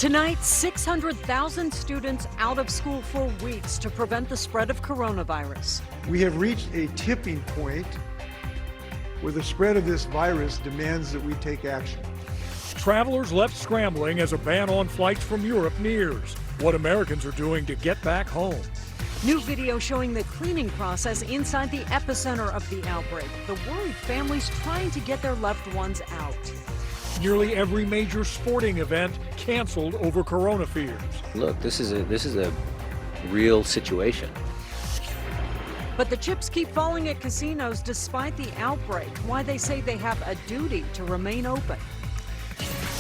Tonight, 600,000 students out of school for weeks to prevent the spread of coronavirus. We have reached a tipping point where the spread of this virus demands that we take action. Travelers left scrambling as a ban on flights from Europe nears. What Americans are doing to get back home. New video showing the cleaning process inside the epicenter of the outbreak. The worried families trying to get their loved ones out. Nearly every major sporting event canceled over corona fears. Look, this is a real situation. But the chips keep falling at casinos despite the outbreak. Why they say they have a duty to remain open.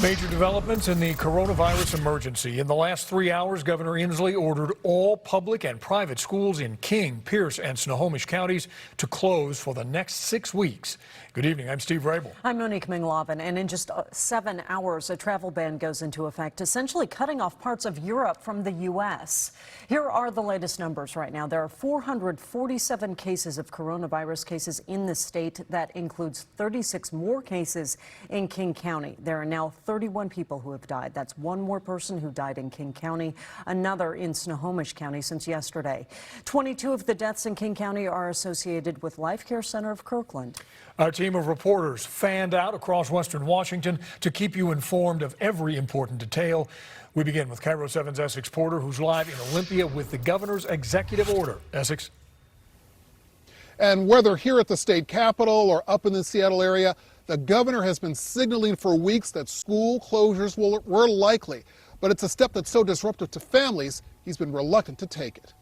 Major developments in the coronavirus emergency. In the last 3 hours, Governor Inslee ordered all public and private schools in King, Pierce, and Snohomish counties to close for the next 6 weeks. Good evening. I'm Steve Rabel. I'm Monique Minglavin, and in just 7 hours, a travel ban goes into effect, essentially cutting off parts of Europe from the U.S. Here are the latest numbers right now. There are 447 cases of coronavirus cases in the state. That includes 36 more cases in King County. There are now 31 people who have died. That's one more person who died in King County, another in Snohomish County since yesterday. 22 of the deaths in King County are associated with Life Care Center of Kirkland. Our team of reporters fanned out across western Washington to keep you informed of every important detail. We begin with Cairo 7's Essex Porter, who's live in Olympia with the governor's executive order. Essex. And whether here at the state capitol or up in the Seattle area, the governor has been signaling for weeks that school closures were likely. But it's a step that's so disruptive to families, he's been reluctant to take it.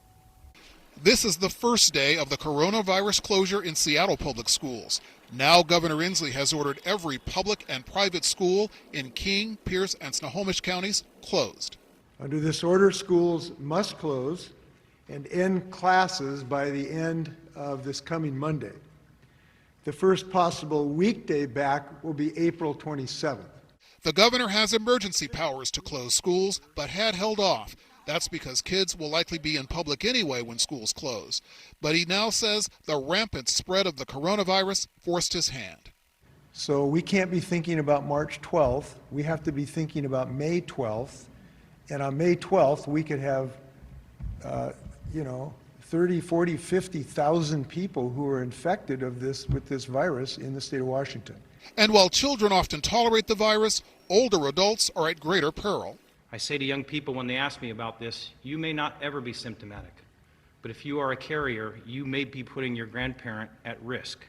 This is the first day of the coronavirus closure in Seattle public schools. Now Governor Inslee has ordered every public and private school in King, Pierce, and Snohomish counties closed. Under this order, schools must close and end classes by the end of this coming Monday. The first possible weekday back will be April 27th. The governor has emergency powers to close schools, but had held off. That's because kids will likely be in public anyway when schools close. But he now says the rampant spread of the coronavirus forced his hand. So we can't be thinking about March 12th. We have to be thinking about May 12th. And on May 12th, we could have, 30, 40, 50,000 people who are infected with this virus in the state of Washington. And while children often tolerate the virus, older adults are at greater peril. I say to young people when they ask me about this, you may not ever be symptomatic, but if you are a carrier, you may be putting your grandparent at risk.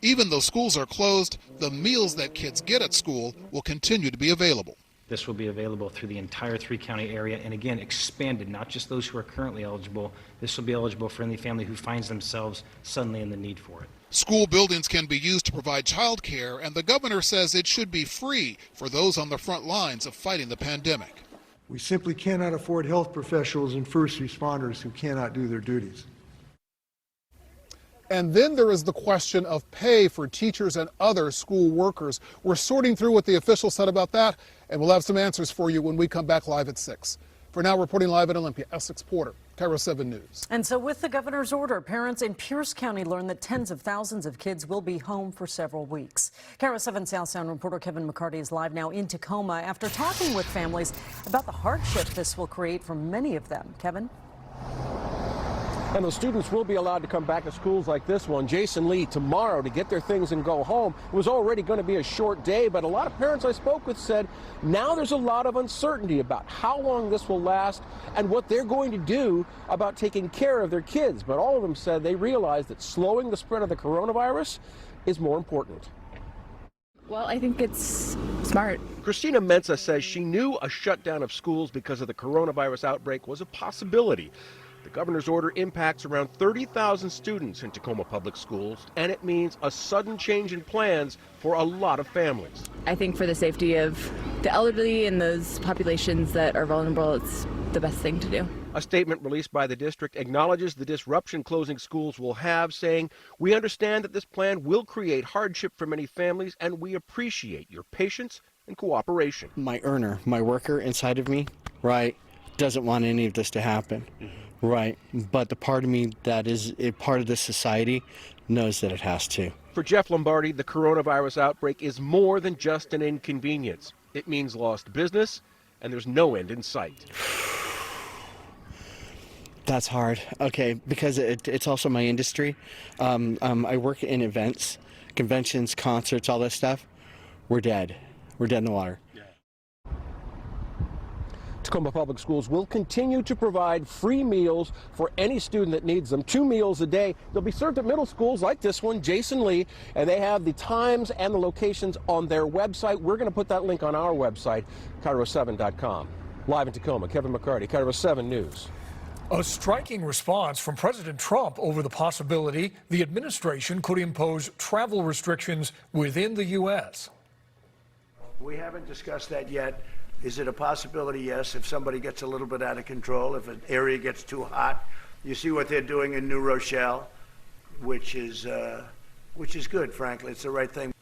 Even though schools are closed, the meals that kids get at school will continue to be available. This will be available through the entire three-county area, and again, expanded, not just those who are currently eligible. This will be eligible for any family who finds themselves suddenly in the need for it. School buildings can be used to provide child care, and the governor says it should be free for those on the front lines of fighting the pandemic. We simply cannot afford health professionals and first responders who cannot do their duties. And then there is the question of pay for teachers and other school workers. We're sorting through what the officials said about that, and we'll have some answers for you when we come back live at 6. For now, reporting live at Olympia, Essex Porter, Cairo 7 News. And so with the governor's order, parents in Pierce County learned that tens of thousands of kids will be home for several weeks. Cairo 7 South Sound reporter Kevin McCarty is live now in Tacoma after talking with families about the hardship this will create for many of them. Kevin? And the students will be allowed to come back to schools like this one, Jason Lee, tomorrow to get their things and go home. It was already going to be a short day, but a lot of parents I spoke with said now there's a lot of uncertainty about how long this will last and what they're going to do about taking care of their kids. But all of them said they realize that slowing the spread of the coronavirus is more important. Well, I think it's smart. Christina Mensa says she knew a shutdown of schools because of the coronavirus outbreak was a possibility. The governor's order impacts around 30,000 students in Tacoma Public Schools, and it means a sudden change in plans for a lot of families. I think for the safety of the elderly and those populations that are vulnerable, it's the best thing to do. A statement released by the district acknowledges the disruption closing schools will have, saying, "We understand that this plan will create hardship for many families, and we appreciate your patience and cooperation." My earner, my worker inside of me, right, doesn't want any of this to happen. Right, but the part of me that is a part of this society knows that it has to. For Jeff Lombardi, the coronavirus outbreak is more than just an inconvenience. It means lost business and there's no end in sight. That's hard. Okay, because it's also my industry. I work in events, conventions, concerts, all this stuff. We're dead. We're dead in the water. Tacoma Public Schools will continue to provide free meals for any student that needs them. 2 meals a day. They'll be served at middle schools like this one, Jason Lee, and they have the times and the locations on their website. We're going to put that link on our website, KIRO7.com. Live in Tacoma, Kevin McCarty, KIRO 7 News. A striking response from President Trump over the possibility the administration could impose travel restrictions within the U.S. We haven't discussed that yet. Is it a possibility? Yes. If somebody gets a little bit out of control, if an area gets too hot, you see what they're doing in New Rochelle, which is good, frankly. It's the right thing.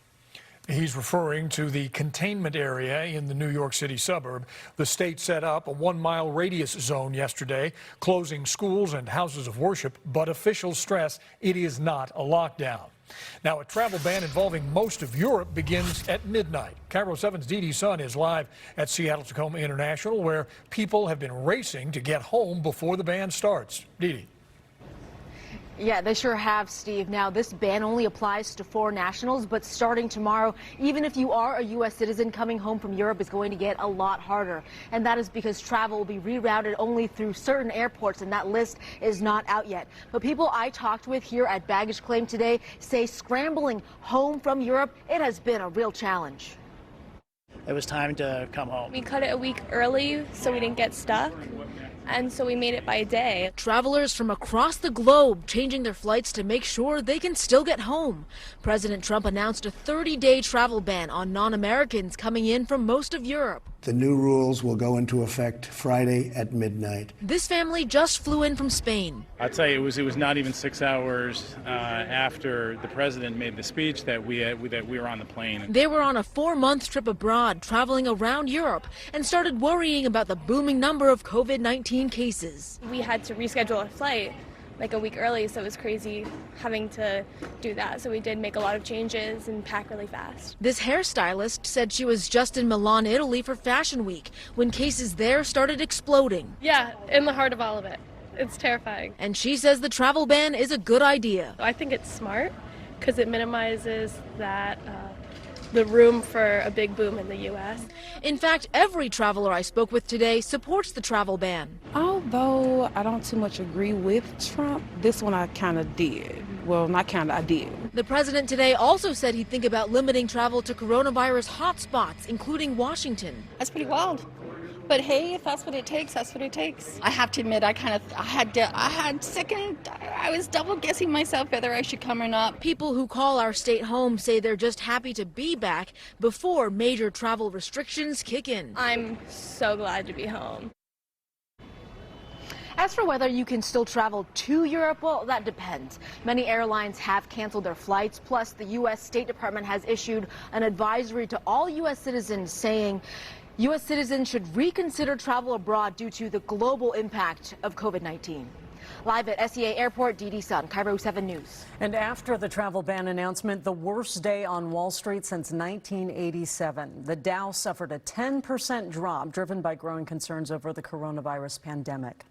He's referring to the containment area in the New York City suburb. The state set up a 1-mile radius zone yesterday, closing schools and houses of worship, but officials stress it is not a lockdown. Now, a travel ban involving most of Europe begins at midnight. KIRO 7's Dee Dee Sun is live at Seattle-Tacoma International, where people have been racing to get home before the ban starts. Dee Dee. Yeah, they sure have, Steve. Now, this ban only applies to foreign nationals, but starting tomorrow, even if you are a U.S. citizen, coming home from Europe is going to get a lot harder. And that is because travel will be rerouted only through certain airports, and that list is not out yet. But people I talked with here at Baggage Claim today say scrambling home from Europe, it has been a real challenge. It was time to come home. We cut it a week early so we didn't get stuck, and so we made it by a day. Travelers from across the globe changing their flights to make sure they can still get home. President Trump announced a 30-day travel ban on non-Americans coming in from most of Europe. The new rules will go into effect Friday at midnight. This family just flew in from Spain. I'd say it was not even 6 hours after the president made the speech that we were on the plane. They were on a 4-month trip abroad, traveling around Europe, and started worrying about the booming number of COVID-19 cases. We had to reschedule our flight like a week early, so it was crazy having to do that. So we did make a lot of changes and pack really fast. This hairstylist said she was just in Milan, Italy for Fashion Week when cases there started exploding. Yeah, in the heart of all of it. It's terrifying. And she says the travel ban is a good idea. I think it's smart because it minimizes the room for a big boom in the U.S. In fact, every traveler I spoke with today supports the travel ban. Although I don't too much agree with Trump, this one I kind of did. Well, not kind of, I did. The president today also said he'd think about limiting travel to coronavirus hotspots, including Washington. That's pretty wild. But hey, if that's what it takes, that's what it takes. I have to admit, I was double guessing myself whether I should come or not. People who call our state home say they're just happy to be back before major travel restrictions kick in. I'm so glad to be home. As for whether you can still travel to Europe, well, that depends. Many airlines have canceled their flights. Plus, the U.S. State Department has issued an advisory to all U.S. citizens saying U.S. citizens should reconsider travel abroad due to the global impact of COVID-19. Live at SEA Airport, Dee Dee Sun, KIRO 7 News. And after the travel ban announcement, the worst day on Wall Street since 1987. The Dow suffered a 10% drop, driven by growing concerns over the coronavirus pandemic.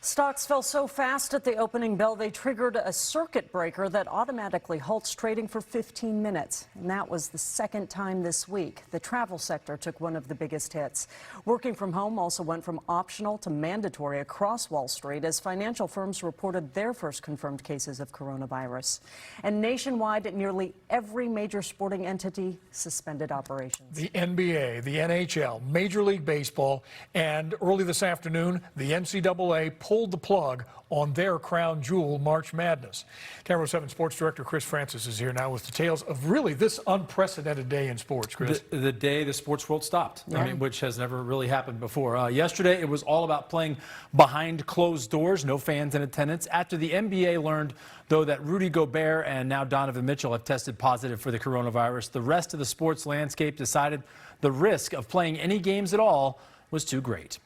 Stocks fell so fast at the opening bell they triggered a circuit breaker that automatically halts trading for 15 minutes. And that was the second time this week. The travel sector took one of the biggest hits. Working from home also went from optional to mandatory across Wall Street as financial firms reported their first confirmed cases of coronavirus. And nationwide, nearly every major sporting entity suspended operations. The NBA, the NHL, Major League Baseball, and early this afternoon, the NCAA pulled the plug on their crown jewel, March Madness. KIRO 7 Sports Director Chris Francis is here now with details of really this unprecedented day in sports. Chris. The day the sports world stopped, yeah. I mean, which has never really happened before. Yesterday, it was all about playing behind closed doors, no fans in attendance. After the NBA learned, though, that Rudy Gobert and now Donovan Mitchell have tested positive for the coronavirus, the rest of the sports landscape decided the risk of playing any games at all was too great.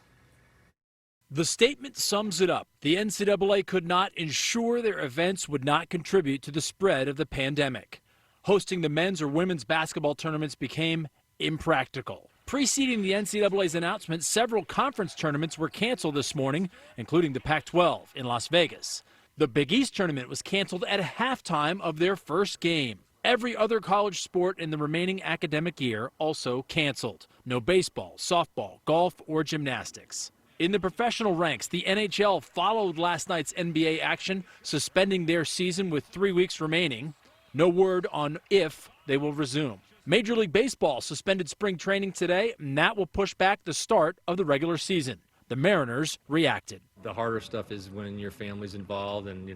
The statement sums it up. The NCAA could not ensure their events would not contribute to the spread of the pandemic. hosting the men's or women's basketball tournaments became impractical. Preceding the NCAA's announcement, several conference tournaments were canceled this morning, including the Pac-12 in Las Vegas. The Big East tournament was canceled at halftime of their first game. Every other college sport in the remaining academic year also canceled. No baseball, softball, golf, or gymnastics. In the professional ranks, the NHL followed last night's NBA action, suspending their season with 3 weeks remaining. No word on if they will resume. Major League Baseball suspended spring training today, and that will push back the start of the regular season. The Mariners reacted. The harder stuff is when your family's involved and,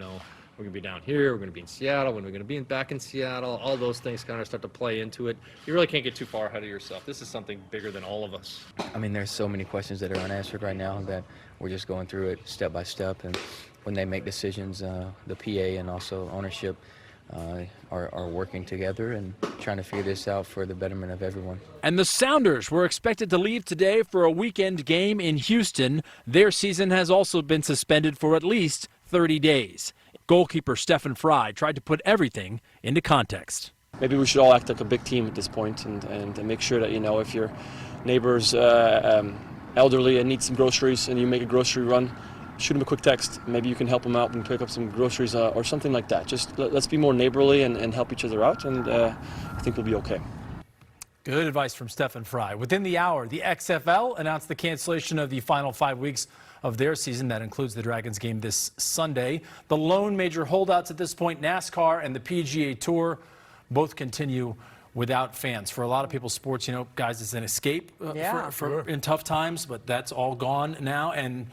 we're going to be down here, we're going to be in Seattle, when we're going to be back in Seattle. All those things kind of start to play into it. You really can't get too far ahead of yourself. This is something bigger than all of us. I mean, there's so many questions that are unanswered right now that we're just going through it step by step. And when they make decisions, the PA and also ownership are working together and trying to figure this out for the betterment of everyone. And the Sounders were expected to leave today for a weekend game in Houston. Their season has also been suspended for at least 30 days. Goalkeeper Stephen Fry tried to put everything into context. Maybe we should all act like a big team at this point and make sure that, if your neighbor's elderly and needs some groceries and you make a grocery run, shoot him a quick text. Maybe you can help him out and pick up some groceries or something like that. Just let's be more neighborly and help each other out, and I think we'll be okay. Good advice from Stephen Fry. Within the hour, the XFL announced the cancellation of the final 5 weeks of their season. That includes the Dragons game this Sunday. The lone major holdouts at this point, NASCAR and the PGA Tour, both continue without fans. For a lot of people, sports, guys, is an escape in tough times, but that's all gone now. And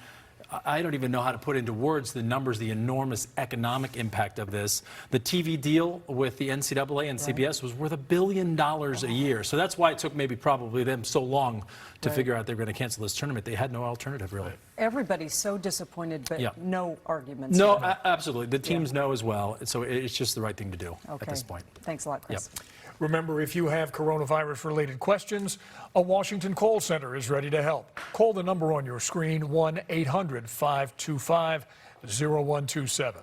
I don't even know how to put into words the numbers, the enormous economic impact of this. The TV deal with the NCAA and CBS was worth $1 billion a year. So that's why it took probably them so long to figure out they're going to cancel this tournament. They had no alternative, really. Everybody's so disappointed, but no arguments. No, absolutely. The teams know as well. So it's just the right thing to do at this point. Thanks a lot, Chris. Yep. Remember, if you have coronavirus-related questions, a Washington call center is ready to help. Call the number on your screen, 1-800-525-0127.